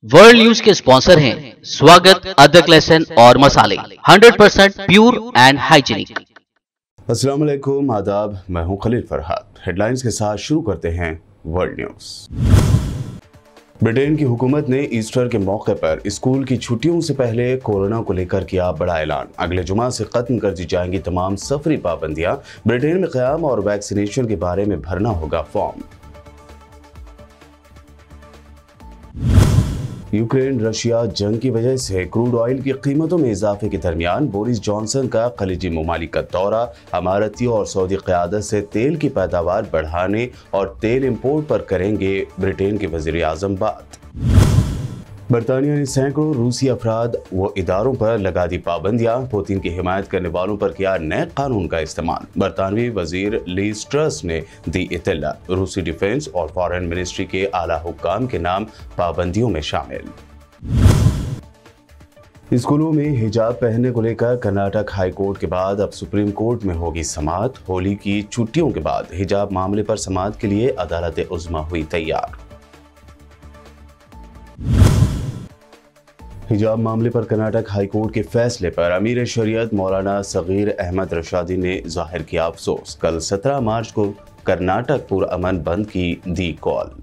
World news के sponsor हैं स्वागत, अदरक, लहसुन और मसाले 100% प्योर एंड हाइजीनिक। अस्सलाम वालेकुम, आदाब। मैं हूं खलील फरहाद। हेडलाइंस के साथ शुरू करते हैं वर्ल्ड न्यूज। ब्रिटेन की हुकूमत ने ईस्टर के मौके पर स्कूल की छुट्टियों से पहले कोरोना को लेकर किया बड़ा ऐलान। अगले जुमा से खत्म कर दी जाएंगी तमाम सफरी पाबंदियां। ब्रिटेन में क़याम और वैक्सीनेशन के बारे में भरना होगा फॉर्म। यूक्रेन रशिया जंग की वजह से क्रूड ऑयल की कीमतों में इजाफे के दरमियान बोरिस जॉनसन का खलीजी ममालिक का दौरा। अमारती और सऊदी क़यादत से तेल की पैदावार बढ़ाने और तेल इंपोर्ट पर करेंगे ब्रिटेन के वज़ीर आज़म बात। बरतानिया ने सैकड़ों रूसी अफराद व इदारों पर लगा दी पाबंदियां। पुतिन की हिमायत करने वालों पर किया नए कानून का इस्तेमाल। बरतानवी वजीर लीज ट्रस ने दी इत्तला। रूसी डिफेंस और फॉरेन मिनिस्ट्री के आला हुक्काम के नाम पाबंदियों में शामिल। स्कूलों में हिजाब पहनने को लेकर कर्नाटक हाई कोर्ट के बाद अब सुप्रीम कोर्ट में होगी समाअत। होली की छुट्टियों के बाद हिजाब मामले पर समाअत के लिए अदालत उज़्मा हुई तैयार। हिजाब मामले पर कर्नाटक हाई कोर्ट के फैसले पर अमीर शरीयत मौलाना सगीर अहमद रशादी ने जाहिर किया अफसोस। कल 17 मार्च को कर्नाटक पुरअमन बंद की दी कॉल।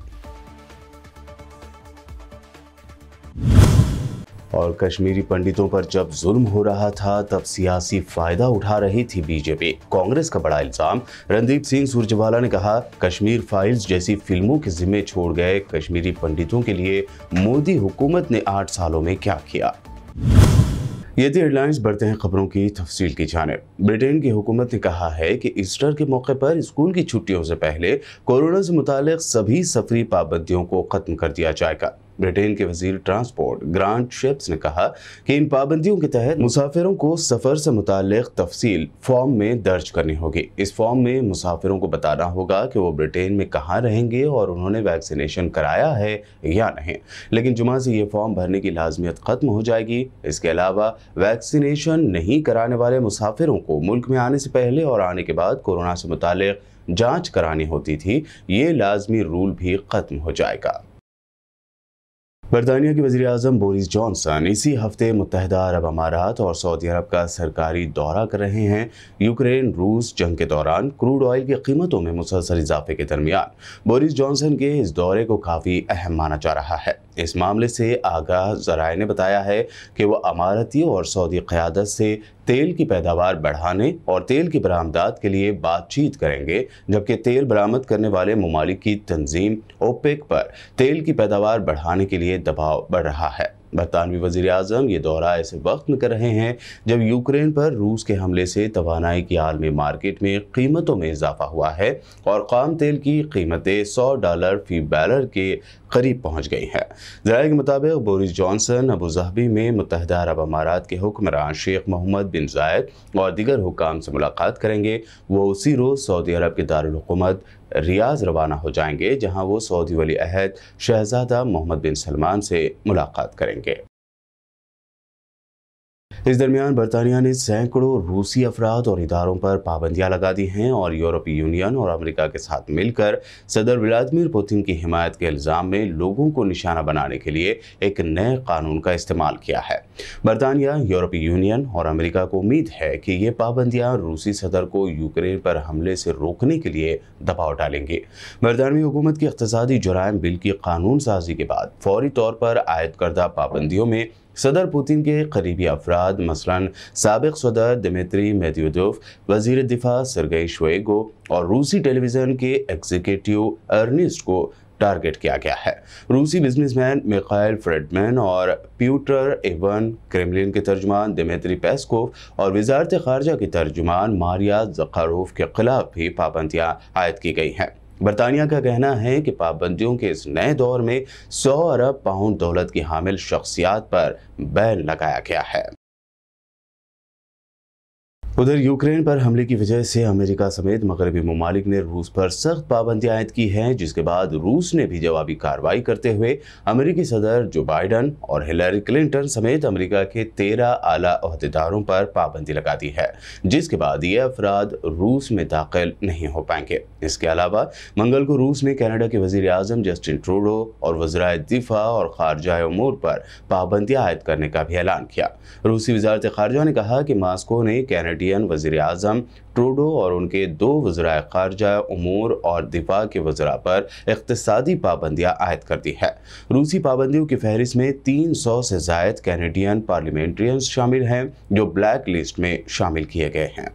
और कश्मीरी पंडितों पर जब जुल्म हो रहा था तब सियासी फायदा उठा रही थी बीजेपी। कांग्रेस का बड़ा इल्जाम। रणदीप सिंह सुरजेवाला ने कहा, कश्मीर फाइल्स जैसी फिल्मों के जिम्मे छोड़ गए कश्मीरी पंडितों के लिए मोदी हुकूमत ने 8 सालों में क्या किया। ये थी हेडलाइंस। बढ़ते हैं खबरों की तफसील की जानिब। ब्रिटेन की हुकूमत ने कहा है कि ईस्टर के मौके पर स्कूल की छुट्टियों से पहले कोरोना से मुतालिक सभी सफरी पाबंदियों को खत्म कर दिया जाएगा। ब्रिटेन के वजीर ट्रांसपोर्ट ग्रांट शेप्स ने कहा कि इन पाबंदियों के तहत मुसाफिरों को सफर से मुतालिक तफसील फॉर्म में दर्ज करनी होगी। इस फॉर्म में मुसाफिरों को बताना होगा कि वो ब्रिटेन में कहाँ रहेंगे और उन्होंने वैक्सीनेशन कराया है या नहीं। लेकिन जुमा से ये फॉर्म भरने की लाजमियत खत्म हो जाएगी। इसके अलावा वैक्सीनेशन नहीं कराने वाले मुसाफिरों को मुल्क में आने से पहले और आने के बाद कोरोना से मुतालिक जाँच करानी होती थी। ये लाजमी रूल भी खत्म हो जाएगा। बरतानिया के वज़ीर आज़म बोरिस जॉनसन इसी हफ्ते मुत्तहिदा अरब अमारात और सऊदी अरब का सरकारी दौरा कर रहे हैं। यूक्रेन रूस जंग के दौरान क्रूड ऑयल की कीमतों में मुसलसल इजाफे के दरमियान बोरिस जॉनसन के इस दौरे को काफ़ी अहम माना जा रहा है। इस मामले से आगाह ज़राए ने बताया है कि वह अमारती और सऊदी क़यादत से तेल की पैदावार बढ़ाने और तेल की बरामदात के लिए बातचीत करेंगे, जबकि तेल बरामद करने वाले ममालिक की तंजीम ओपेक पर तेल की पैदावार बढ़ाने के लिए दबाव बढ़ रहा है। बरतानवी वज़ीर आज़म ये दौरा ऐसे वक्त में कर रहे हैं जब यूक्रेन पर रूस के हमले से तवानाई की आलमी मार्केट में कीमतों में इजाफा हुआ है और खाम तेल की कीमतें $100 फी बैरल के करीब पहुंच गई हैं। ज़राए के मुताबिक बोरिस जॉनसन अबू धाबी में मुत्तहिदा अरब अमारात के हुक्मरान शेख मोहम्मद बिन जायद और दीगर हुकाम से मुलाकात करेंगे। वो उसी रोज़ सऊदी अरब के दारुल हुकूमत रियाज रवाना हो जाएंगे, जहां वो सऊदी वली अहद शहजादा मोहम्मद बिन सलमान से मुलाकात करेंगे। इस दरमियान बरतानिया ने सैकड़ों रूसी अफराद और इदारों पर पाबंदियां लगा दी हैं और यूरोपीय यूनियन और अमेरिका के साथ मिलकर सदर व्लादिमीर पुतिन की हिमायत के इल्ज़ाम में लोगों को निशाना बनाने के लिए एक नए कानून का इस्तेमाल किया है। बरतानिया, यूरोपीय यूनियन और अमेरिका को उम्मीद है कि ये पाबंदियां रूसी सदर को यूक्रेन पर हमले से रोकने के लिए दबाव डालेंगी। बरतानवी हुकूमत की इक़्तिसादी जुराइम बिल की कानून साजी के बाद फौरी तौर पर आयद करदा पाबंदियों में सदर पुतिन के करीबी अफराद मसलन साबिक सदर दिमित्री मेदवेदेव, वजीर दिफा सर्गेई शोइगु और रूसी टेलीविज़न के एग्जीक्यूटिव अर्नेस्ट को टारगेट किया गया है। रूसी बिजनेसमैन मिखाइल फ्रेडमैन और प्यूटर इवन, क्रेमलिन के तर्जुमान दिमित्री पेस्कोव और वजारत खारजा की तर्जुमान मारिया ज़खारोव के खिलाफ भी पाबंदियां आयद की गई हैं। बरतानिया का कहना है कि पाबंदियों के इस नए दौर में 100 अरब पाउंड दौलत की हामिल शख्सियात पर बैन लगाया गया है। उधर यूक्रेन पर हमले की वजह से अमेरिका समेत मगरबी ममालिक ने रूस पर सख्त पाबंदियां आयद की हैं, जिसके बाद रूस ने भी जवाबी कार्रवाई करते हुए अमेरिकी सदर जो बाइडन और हिलरी क्लिंटन समेत अमेरिका के 13 आला ओहदेदारों पर पाबंदी लगा दी है, जिसके बाद ये अफराद रूस में दाखिल नहीं हो पाएंगे। इसके अलावा मंगल को रूस ने कनाडा के वजीर आजम जस्टिन ट्रूडो और वज़राए दिफा और खारजा उमूर पर पाबंदियां आयद करने का भी ऐलान किया। रूसी वजारत खारजा ने कहा कि मास्को ने कैनेडियन वजीर आजम ट्रूडो और उनके 2 वज़राए खारजा उमूर और दिफा के वज़रा पर इक़्तिसादी पाबंदियां आयद कर दी है। रूसी पाबंदियों की फहरिस्त में 300 से ज़ायद कैनेडियन पार्लियामेंट्रियंस शामिल हैं, जो ब्लैक लिस्ट में शामिल किए गए हैं।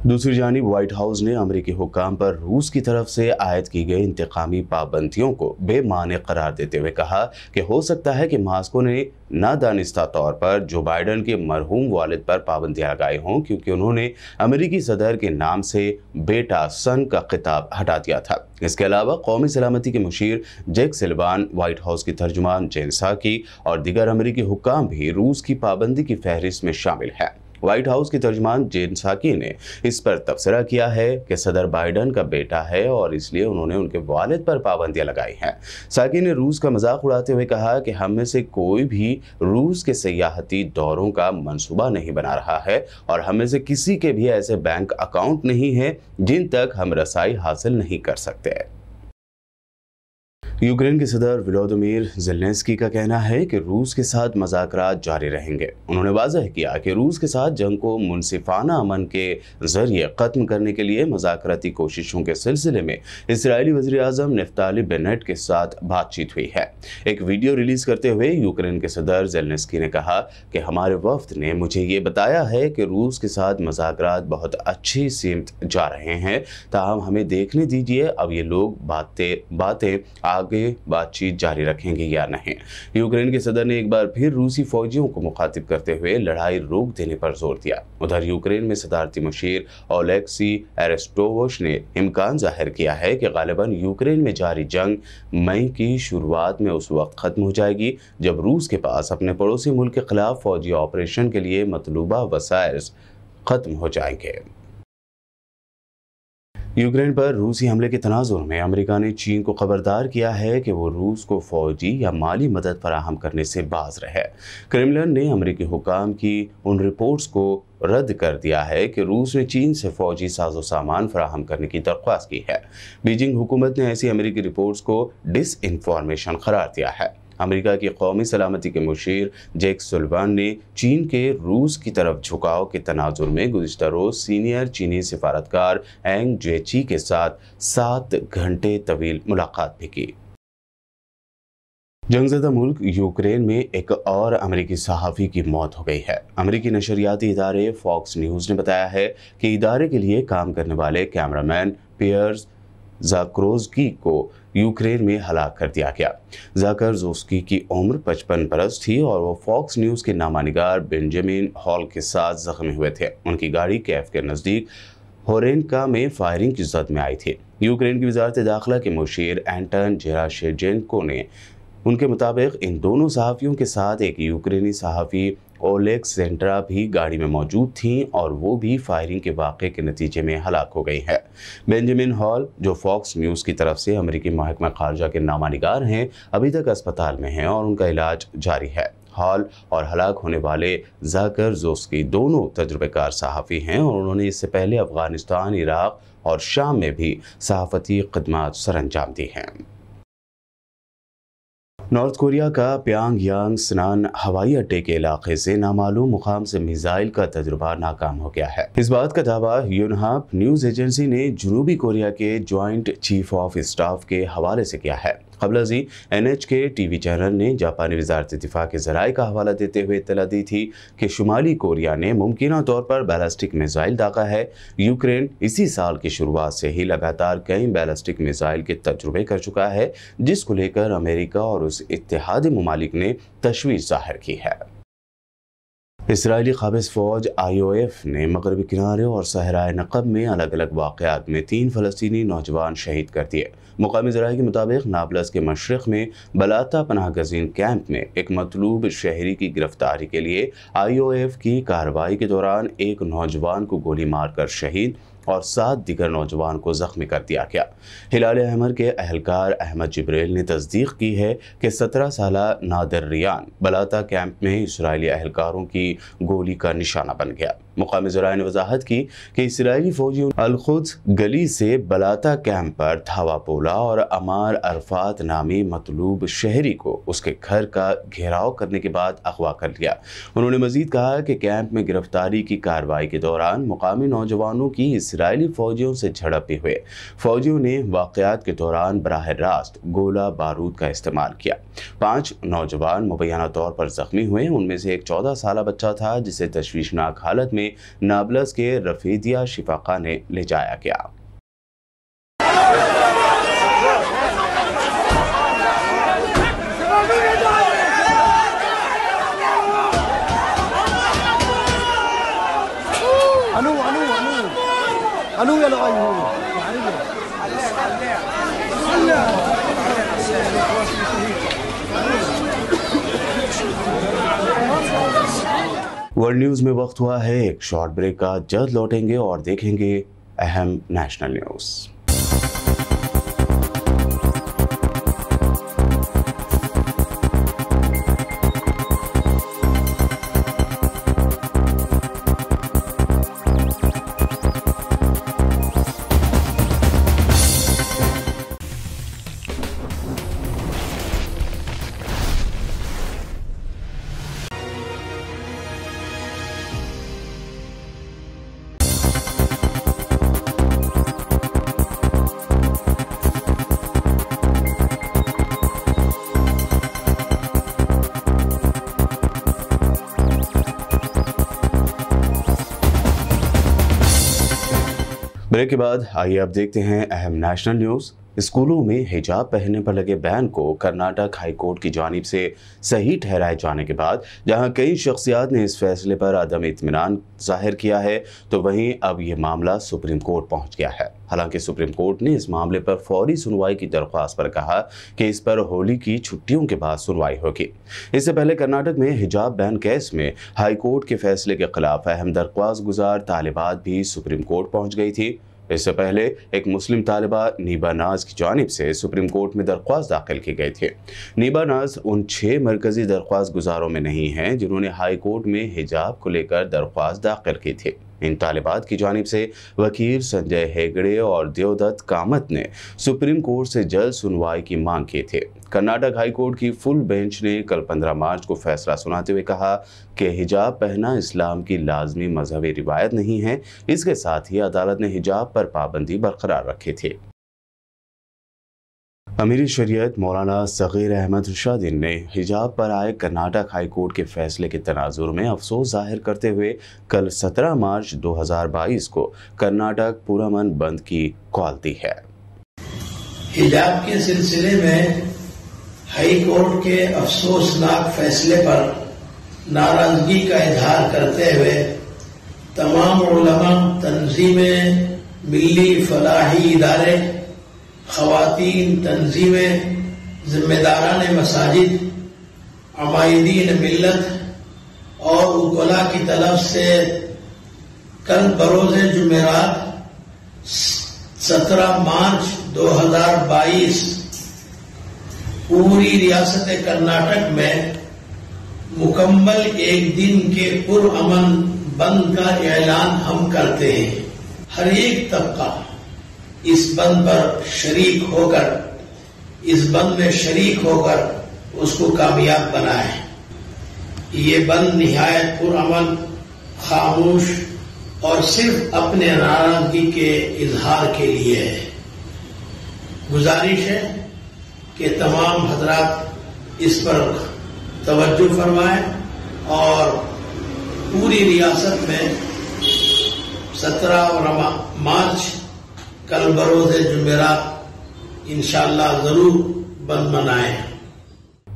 दूसरी जानिब व्हाइट हाउस ने अमेरिकी हुक्काम पर रूस की तरफ से आयद की गई इंतकामी पाबंदियों को बेमाने करार देते हुए कहा कि हो सकता है कि मास्को ने नादानिस्ता तौर पर जो बाइडन के मरहूम वालिद पर पाबंदियां लगाई हों, क्योंकि उन्होंने अमेरिकी सदर के नाम से बेटा सन का खिताब हटा दिया था। इसके अलावा कौमी सलामती के मुशीर जैक सिल्वान, व्हाइट हाउस की तर्जुमान जेन साकी और दीगर अमेरिकी हुक्काम भी रूस की पाबंदी की फहरिस्त में शामिल है। व्हाइट हाउस की तर्जुमान जेन साकी ने इस पर तबसरा किया है कि सदर बाइडन का बेटा है और इसलिए उन्होंने उनके वालिद पर पाबंदियां लगाई हैं। साकी ने रूस का मजाक उड़ाते हुए कहा कि हम में से कोई भी रूस के सियाहती दौरों का मंसूबा नहीं बना रहा है और हम में से किसी के भी ऐसे बैंक अकाउंट नहीं है जिन तक हम रसाई हासिल नहीं कर सकते। यूक्रेन के सदर वोलोदिमीर ज़ेलेंस्की का कहना है कि रूस के साथ मज़ाकरात जारी रहेंगे। उन्होंने वाज़ह किया कि रूस के साथ जंग को मुनसिफाना अमन के ज़रिए ख़त्म करने के लिए मज़ाकराती कोशिशों के सिलसिले में इस्राएली वज़ीर आज़म नफ्ताली बेनेट के साथ बातचीत हुई है। एक वीडियो रिलीज़ करते हुए यूक्रेन के सदर ज़ेलेंस्की ने कहा कि हमारे वफ़द ने मुझे ये बताया है कि रूस के साथ मज़ाकरात बहुत अच्छी सीमत जा रहे हैं, ताहम हमें देखने दीजिए अब ये लोग बातें आगे बातचीत जारी रखेंगे या नहीं। यूक्रेन के सदर ने एक बार फिर रूसी फौजियों को मुखातिब करते हुए लड़ाई रोक देने पर जोर दिया। उधर यूक्रेन में सदारती मुशीर ओलेक्सी एरेस्टोवोस ने इम्कान जाहिर किया है कि गालिबन यूक्रेन में जारी जंग मई की शुरुआत में उस वक्त खत्म हो जाएगी जब रूस के पास अपने पड़ोसी मुल्क के खिलाफ फौजी ऑपरेशन के लिए मतलूबा वसाइल खत्म हो जाएंगे। यूक्रेन पर रूसी हमले के तनाजुर में अमेरिका ने चीन को खबरदार किया है कि वो रूस को फौजी या माली मदद फराहम करने से बाज रहे। क्रेमलिन ने अमेरिकी हुकाम की उन रिपोर्ट्स को रद्द कर दिया है कि रूस ने चीन से फौजी साजो सामान फराहम करने की दरख्वास्त की है। बीजिंग हुकूमत ने ऐसी अमेरिकी रिपोर्ट्स को डिसइंफॉर्मेशन करार दिया है। अमेरिका की कौमी सलामती के मुशीर जैक सुल्वान ने चीन के रूस की तरफ झुकाव के तनाजुर में गुज़िश्ता रोज़ सीनियर चीनी सिफारतकार एंग जेची के साथ 7 घंटे तवील मुलाकात भी की। जंगज़दा मुल्क यूक्रेन में एक और अमेरिकी सहाफ़ी की मौत हो गई है। अमेरिकी नशरियाती इदारे फॉक्स न्यूज़ ने बताया है कि इदारे के लिए काम करने वाले कैमरामैन पियर्स ज़ाक्रोज़की को यूक्रेन में हलाक कर दिया गया। ज़ाक्रोज़की की उम्र 55 बरस थी और वो फॉक्स न्यूज़ के नामानिगार बेंजामिन हॉल के साथ जख्मी हुए थे। उनकी गाड़ी कैफ के नज़दीक होरेनका में फायरिंग की जद में आई थी। यूक्रेन की वजारत दाखिला के मुशीर एंटन जेराशेजेंको ने उनके मुताबिक इन दोनों सहाफ़ियों के साथ एक यूक्रेनी सहाफ़ी ओलेक्सेंड्रा भी गाड़ी में मौजूद थी और वो भी फायरिंग के वाक़े के नतीजे में हलाक हो गई है। बेंजामिन हॉल, जो फॉक्स न्यूज़ की तरफ से अमेरिकी महकमा खारजा के नामानिगार हैं, अभी तक अस्पताल में हैं और उनका इलाज जारी है। हॉल और हलाक होने वाले ज़ाक्रोज़की दोनों तजुर्बेकार सहाफ़ी हैं और उन्होंने इससे पहले अफ़गानिस्तान, इराक़ और शाम में भी सहाफ़ती खदमात सरअंजाम दी हैं। नॉर्थ कोरिया का प्यांगयांग स्नान हवाई अड्डे के इलाके से नामालूम मुकाम से मिसाइल का तजुर्बा नाकाम हो गया है। इस बात का दावा यूनहाप न्यूज़ एजेंसी ने जनूबी कोरिया के ज्वाइंट चीफ ऑफ स्टाफ के हवाले से किया है। क़ब्ल NHK टीवी चैनल ने जापानी वज़ारत दिफ़ा के ज़राए का हवाला देते हुए इत्तला दी थी कि शुमाली कोरिया ने मुमकिना तौर पर बैलिस्टिक मिसाइल दागा है। यूक्रेन इसी साल की शुरुआत से ही लगातार कई बैलिस्टिक मिसाइल के तजुर्बे कर चुका है, जिसको लेकर अमेरिका और उस इत्तेहादी ममालिक ने तशवीश जाहिर की है। इसराइली क़ाबिज़ फ़ौज IOF ने मगरबी किनारे और सहराए नक़ब में अलग अलग वाक़यात में 3 फ़लस्तीनी नौजवान शहीद कर दिए। मुक़ामी ज़राए के मुताबिक नाबलस के मशरिक़ में बलाता पनाह गज़ीन कैंप में एक मतलूब शहरी की गिरफ्तारी के लिए IOF की कार्रवाई के दौरान एक नौजवान को गोली मारकर शहीद और 7 दीगर नौजवान को ज़ख्मी कर दिया गया। हिलाल अहमर के अहलकार अहमद जिब्रेल ने तस्दीक की है कि 17 साला नादिर रियान बलाता कैंप में इसराइली अहलकारों की गोली का निशाना बन गया। मुक़ामी ज़राए ने वजाहत की कि इसराइली फ़ौजियों अल-खुद्स गली से बलाता कैंप पर धावा बोला और अमार अरफात नामी मतलूब शहरी को उसके घर का घेराव करने के बाद अगवा कर लिया। उन्होंने मज़ीद कहा कि कैंप में गिरफ्तारी की कार्रवाई के दौरान मुक़ामी नौजवानों की इसराइली फ़ौजियों से झड़प भी हुए। फ़ौजियों ने वाक़यात के दौरान बराह रास्त गोला बारूद का इस्तेमाल किया। 5 नौजवान मुबैना तौर पर ज़ख्मी हुए। उनमें से एक 14 साला बच्चा था जिसे तशवीशनाक हालत में नाबलस के रफीदिया शिफाखाने ले जाया गया। वर्ल्ड न्यूज़ में वक्त हुआ है एक शॉर्ट ब्रेक का। जल्द लौटेंगे और देखेंगे अहम नेशनल न्यूज़। ब्रेक के बाद आइए अब देखते हैं अहम नेशनल न्यूज़। स्कूलों में हिजाब पहनने पर लगे बैन को कर्नाटक हाई कोर्ट की जानिब से सही ठहराए जाने के बाद जहां कई शख्सियात ने इस फैसले पर अदम इत्मीनान जाहिर किया है, तो वहीं अब ये मामला सुप्रीम कोर्ट पहुंच गया है। हालांकि सुप्रीम कोर्ट ने इस मामले पर फौरी सुनवाई की दरख्वास्त पर कहा कि इस पर होली की छुट्टियों के बाद सुनवाई होगी। इससे पहले कर्नाटक में हिजाब बैन केस में हाई कोर्ट के फैसले के खिलाफ अहम दरख्वास्त गुजार तालिबात भी सुप्रीम कोर्ट पहुँच गई थी। इससे पहले एक मुस्लिम तालिबा नीबा नाज की जानिब से सुप्रीम कोर्ट में दरख्वास्त दाखिल की गई थी। नीबा नाज उन 6 मरकजी दरख्वास्त गुजारों में नहीं हैं जिन्होंने हाई कोर्ट में हिजाब को लेकर दरख्वास्त दाखिल की थी। इन तालिबात की जानिब से वकील संजय हेगड़े और देवदत्त कामत ने सुप्रीम कोर्ट से जल्द सुनवाई की मांग की थी। कर्नाटक हाई कोर्ट की फुल बेंच ने कल 15 मार्च को फैसला सुनाते हुए कहा कि हिजाब पहनना इस्लाम की लाजमी मजहबी रिवायत नहीं है। इसके साथ ही अदालत ने हिजाब पर पाबंदी बरकरार रखी थी। अमीर शरीयत मौलाना सगीर अहमद रिशादीन ने हिजाब पर आए कर्नाटक हाई कोर्ट के फैसले के तनाजुर में अफसोस जाहिर करते हुए कल 17 मार्च 2022 को कर्नाटक पुरअमन बंद की कॉल दी है। हिजाब के सिलसिले में हाई कोर्ट के अफसोसनाक फैसले पर नाराजगी का इजहार करते हुए तमाम उलमा, तंजीमें, मिली फलाही इदारे, खवातीन तंजीमें, जिम्मेदारान मसाजिद, अमायदीन मिल्लत और उकला की तरफ से कल बरोज़े जुमेरात 17 मार्च 2022 पूरी रियासत कर्नाटक में मुकम्मल एक दिन के पुरअमन बंद का ऐलान हम करते हैं। हर एक तबका इस बंद पर शरीक होकर, इस बंद में शरीक होकर उसको कामयाब बनाए। ये बंद निहायत पुरअमन, खामोश और सिर्फ अपने नाराजगी के इजहार के लिए है। गुजारिश है कि तमाम हजरात इस पर तवज्जो फरमाएं और पूरी रियासत में 17 मार्च कल बरोज़े जुमेरात इंशाअल्लाह जरूर बंद मनाएं।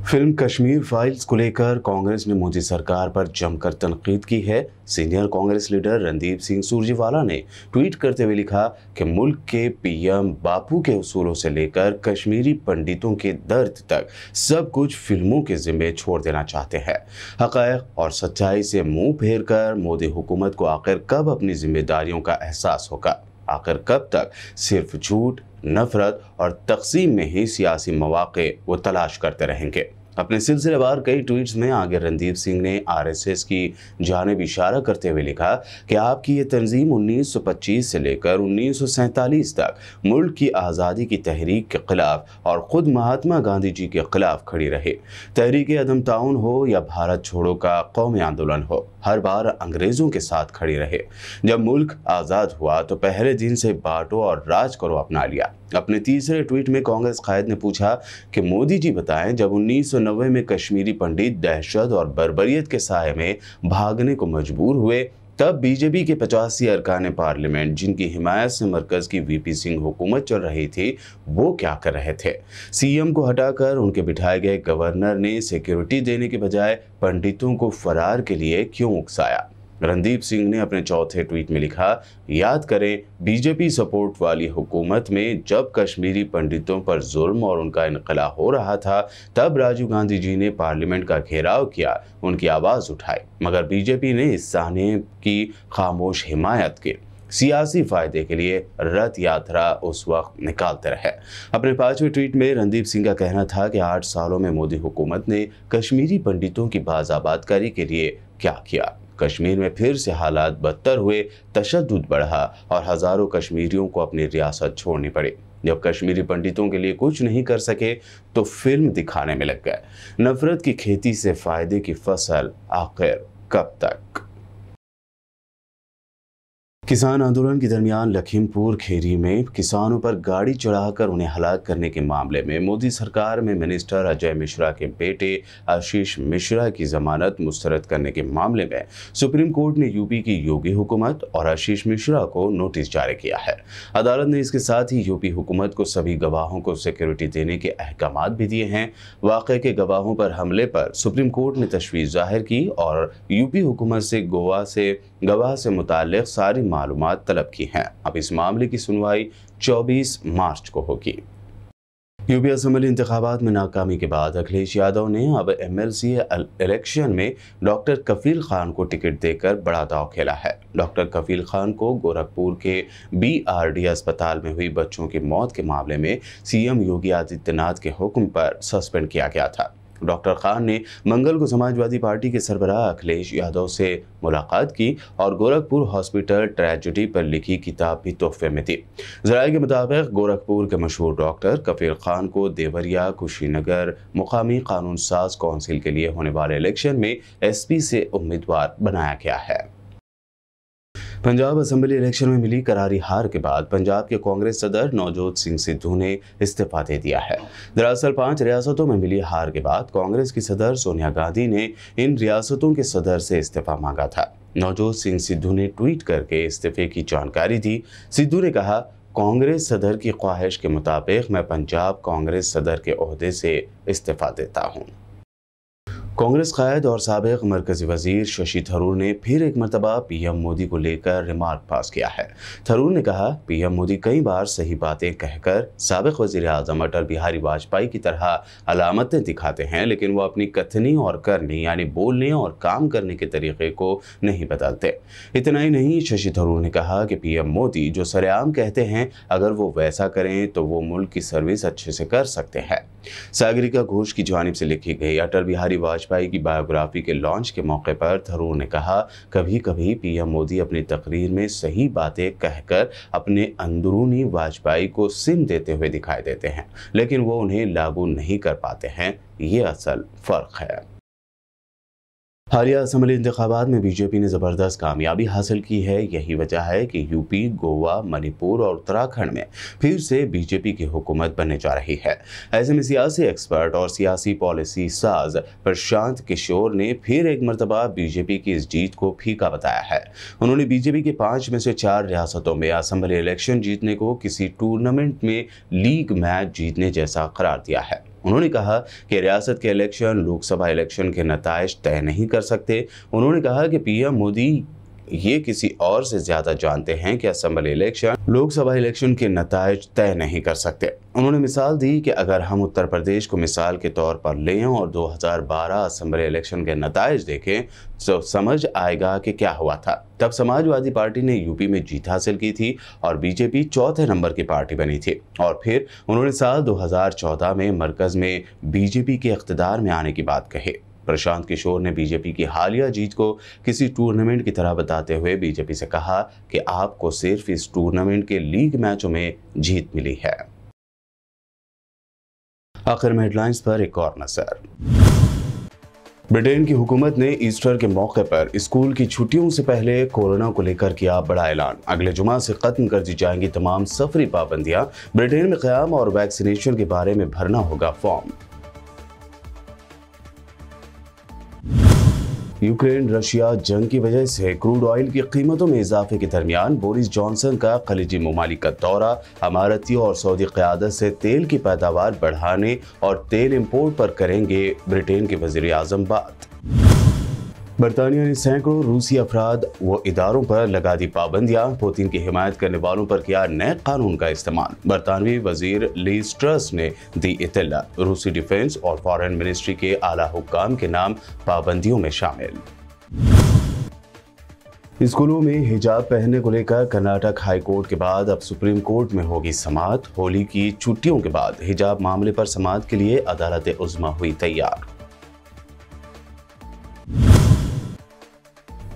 फिल्म कश्मीर फाइल्स को लेकर कांग्रेस ने मोदी सरकार पर जमकर तनकीद की है। सीनियर कांग्रेस लीडर रणदीप सिंह सुरजेवाला ने ट्वीट करते हुए लिखा कि मुल्क के पीएम बापू के उसूलों से लेकर कश्मीरी पंडितों के दर्द तक सब कुछ फिल्मों के जिम्मे छोड़ देना चाहते हैं। हक़ाइक़ और सच्चाई से मुंह फेर कर मोदी हुकूमत को आखिर कब अपनी जिम्मेदारियों का एहसास होगा? आखिर कब तक सिर्फ झूठ, नफरत और तक़सीम में ही सियासी मौक़े वो तलाश करते रहेंगे? अपने सिलसिलेवार कई ट्वीट्स में आगे रणदीप सिंह ने आरएसएस की जानिब इशारा करते हुए लिखा कि आपकी ये तंजीम 1925 से लेकर 1947 तक मुल्क की आज़ादी की तहरीक के खिलाफ और ख़ुद महात्मा गांधी जी के खिलाफ खड़ी रही। तहरीक अदम ताउन हो या भारत छोड़ो का कौमी आंदोलन हो, हर बार अंग्रेज़ों के साथ खड़ी रहे। जब मुल्क आज़ाद हुआ तो पहले दिन से बांटो और राज करो अपना लिया। अपने तीसरे ट्वीट में कांग्रेस कायद ने पूछा कि मोदी जी बताएं, जब 1990 में कश्मीरी पंडित दहशत और बर्बरियत के साए में भागने को मजबूर हुए, तब बीजेपी के 85 अरकान पार्लियामेंट जिनकी हिमायत से मरकज़ की वीपी सिंह हुकूमत चल रही थी, वो क्या कर रहे थे? सीएम को हटाकर उनके बिठाए गए गवर्नर ने सिक्योरिटी देने के बजाय पंडितों को फरार के लिए क्यों उकसाया? रणदीप सिंह ने अपने चौथे ट्वीट में लिखा, याद करें बीजेपी सपोर्ट वाली हुकूमत में जब कश्मीरी पंडितों पर जुल्म और उनका इनकला हो रहा था, तब राजीव गांधी जी ने पार्लियामेंट का घेराव किया, उनकी आवाज़ उठाई, मगर बीजेपी ने इस साने की खामोश हिमायत की। सियासी फायदे के लिए रथ यात्रा उस वक्त निकालते रहे। अपने 5वें ट्वीट में रणदीप सिंह का कहना था कि 8 सालों में मोदी हुकूमत ने कश्मीरी पंडितों की बाज़ाबादकारी के लिए क्या किया? कश्मीर में फिर से हालात बदतर हुए, तशद्दुद बढ़ा और हज़ारों कश्मीरियों को अपनी रियासत छोड़नी पड़ी। जब कश्मीरी पंडितों के लिए कुछ नहीं कर सके तो फिल्म दिखाने में लग गए। नफरत की खेती से फायदे की फसल आखिर कब तक? किसान आंदोलन के दरमियान लखीमपुर खीरी में किसानों पर गाड़ी चढ़ाकर उन्हें हलाक करने के मामले में मोदी सरकार में मिनिस्टर अजय मिश्रा के बेटे आशीष मिश्रा की जमानत मुस्तरद करने के मामले में सुप्रीम कोर्ट ने यूपी की योगी हुकूमत और आशीष मिश्रा को नोटिस जारी किया है। अदालत ने इसके साथ ही यूपी हुकूमत को सभी गवाहों को सिक्योरिटी देने के अहकामात भी दिए हैं। वाक़े के गवाहों पर हमले पर सुप्रीम कोर्ट ने तशवीश जाहिर की और यूपी हुकूमत से गवाह से मुताल्लिक़ सारी मालूमात तलब की हैं। अब इस मामले की सुनवाई 24 मार्च को होगी। यूपी असेंबली इंतखाबात में नाकामी के बाद अखिलेश यादव ने अब एमएलसी इलेक्शन में डॉक्टर कफील खान को टिकट देकर बड़ा दांव खेला है। डॉक्टर कफील खान को गोरखपुर के बीआरडी अस्पताल में हुई बच्चों की मौत के मामले में सीएम योगी आदित्यनाथ के हुक्म पर सस्पेंड किया गया था। डॉक्टर खान ने मंगल को समाजवादी पार्टी के सरबराह अखिलेश यादव से मुलाकात की और गोरखपुर हॉस्पिटल ट्रेजेडी पर लिखी किताब भी तोहफे में दी। ज़राए के मुताबिक गोरखपुर के मशहूर डॉक्टर कफील खान को देवरिया कुशीनगर मुकामी कानून साज काउंसिल के लिए होने वाले इलेक्शन में एसपी से उम्मीदवार बनाया गया है। पंजाब असेंबली इलेक्शन में मिली करारी हार के बाद पंजाब के कांग्रेस सदर नवजोत सिंह सिद्धू ने इस्तीफा दे दिया है। दरअसल 5 रियासतों में मिली हार के बाद कांग्रेस की सदर सोनिया गांधी ने इन रियासतों के सदर से इस्तीफा मांगा था। नवजोत सिंह सिद्धू ने ट्वीट करके इस्तीफे की जानकारी दी। सिद्धू ने कहा, कांग्रेस सदर की ख्वाहिश के मुताबिक मैं पंजाब कांग्रेस सदर के ओहदे से इस्तीफा देता हूँ। कांग्रेस कायद और साबिक मरकजी वजीर शशि थरूर ने फिर एक मरतबा पीएम मोदी को लेकर रिमार्क पास किया है। थरूर ने कहा, पीएम मोदी कई बार सही बातें कहकर साबिक वजीर आजम अटल बिहारी वाजपेयी की तरह अलामतें दिखाते हैं, लेकिन वो अपनी कथनी और करनी यानी बोलने और काम करने के तरीके को नहीं बदलते। इतना ही नहीं, शशि थरूर ने कहा कि पीएम मोदी जो सरेआम कहते हैं, अगर वो वैसा करें तो वो मुल्क की सर्विस अच्छे से कर सकते हैं। सागरिका घोष की जानिब से लिखी गई अटल बिहारी वाजपेयी की बायोग्राफी के लॉन्च के मौके पर थरूर ने कहा, कभी कभी पीएम मोदी अपनी तकरीर में सही बातें कहकर अपने अंदरूनी वाजपेयी को सिम देते हुए दिखाई देते हैं, लेकिन वो उन्हें लागू नहीं कर पाते हैं। ये असल फर्क है। हालिया असेंबली इंतखाबात में बीजेपी ने ज़बरदस्त कामयाबी हासिल की है। यही वजह है कि यूपी, गोवा, मणिपुर और उत्तराखंड में फिर से बीजेपी की हुकूमत बनने जा रही है। ऐसे में सियासी एक्सपर्ट और सियासी पॉलिसी साज प्रशांत किशोर ने फिर एक मरतबा बीजेपी की इस जीत को फीका बताया है। उन्होंने बीजेपी के 5 में से 4 रियासतों में असेंबली इलेक्शन जीतने को किसी टूर्नामेंट में लीग मैच जीतने जैसा करार दिया है। उन्होंने कहा कि रियासत के इलेक्शन लोकसभा इलेक्शन के नताइज तय नहीं कर सकते। उन्होंने कहा कि पीएम मोदी ये किसी और से ज्यादा जानते हैं कि असेंबली इलेक्शन लोकसभा इलेक्शन के नताइज तय नहीं कर सकते। उन्होंने मिसाल दी कि अगर हम उत्तर प्रदेश को मिसाल के तौर पर लें और 2012 असेंबली इलेक्शन के नताइज देखें तो समझ आएगा कि क्या हुआ था। तब समाजवादी पार्टी ने यूपी में जीत हासिल की थी और बीजेपी चौथे नंबर की पार्टी बनी थी। और फिर उन्होंने साल 2014 में मरकज में बीजेपी के इख्तिदार में आने की बात कही। प्रशांत किशोर ने बीजेपी की हालिया जीत को किसी टूर्नामेंट की तरह बताते हुए बीजेपी से कहा कि आपको सिर्फ इस टूर्नामेंट के लीग मैचों में जीत मिली है। आखिर में हेडलाइंस पर एक और नजर। ब्रिटेन की हुकूमत ने ईस्टर के मौके पर स्कूल की छुट्टियों से पहले कोरोना को लेकर किया बड़ा ऐलान। अगले जुमा से खत्म कर दी जाएंगी तमाम सफरी पाबंदियां। ब्रिटेन में क़याम और वैक्सीनेशन के बारे में भरना होगा फॉर्म। यूक्रेन रशिया जंग की वजह से क्रूड ऑयल की कीमतों में इजाफे के दरमियान बोरिस जॉनसन का खलीजी ममालिक का दौरा। अमारती और सऊदी क़यादत से तेल की पैदावार बढ़ाने और तेल इंपोर्ट पर करेंगे ब्रिटेन के वज़ीर आज़म बात। बरतानिया ने सैकड़ों रूसी अफराद व इदारों पर लगा दी पाबंदियां। पुतिन की हिमायत करने वालों पर किया नए कानून का इस्तेमाल। बरतानवी वजीर लीज ट्रस ने दी इत्तला। रूसी डिफेंस और फॉरेन मिनिस्ट्री के आला हुक्काम के नाम पाबंदियों में शामिल। स्कूलों में हिजाब पहनने को लेकर कर्नाटक हाई कोर्ट के बाद अब सुप्रीम कोर्ट में होगी समाअत। होली की छुट्टियों के बाद हिजाब मामले पर समाअत के लिए अदालत उज़्मा हुई तैयार।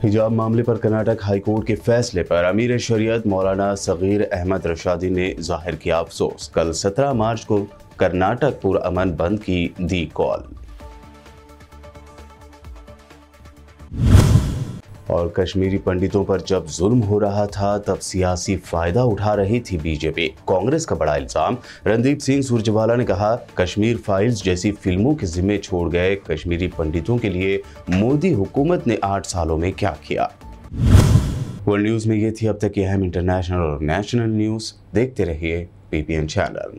हिजाब मामले पर कर्नाटक हाई कोर्ट के फैसले पर अमीर शरीयत मौलाना सगीर अहमद रशादी ने जाहिर किया अफसोस। कल 17 मार्च को कर्नाटक पुरअमन बंद की दी कॉल। और कश्मीरी पंडितों पर जब जुल्म हो रहा था तब सियासी फायदा उठा रही थी बीजेपी। कांग्रेस का बड़ा इल्जाम। रणदीप सिंह सुरजेवाला ने कहा कश्मीर फाइल्स जैसी फिल्मों के जिम्मे छोड़ गए कश्मीरी पंडितों के लिए मोदी हुकूमत ने 8 सालों में क्या किया। वर्ल्ड न्यूज में ये थी अब तक की अहम इंटरनेशनल और नेशनल न्यूज। देखते रहिए PPN चैनल।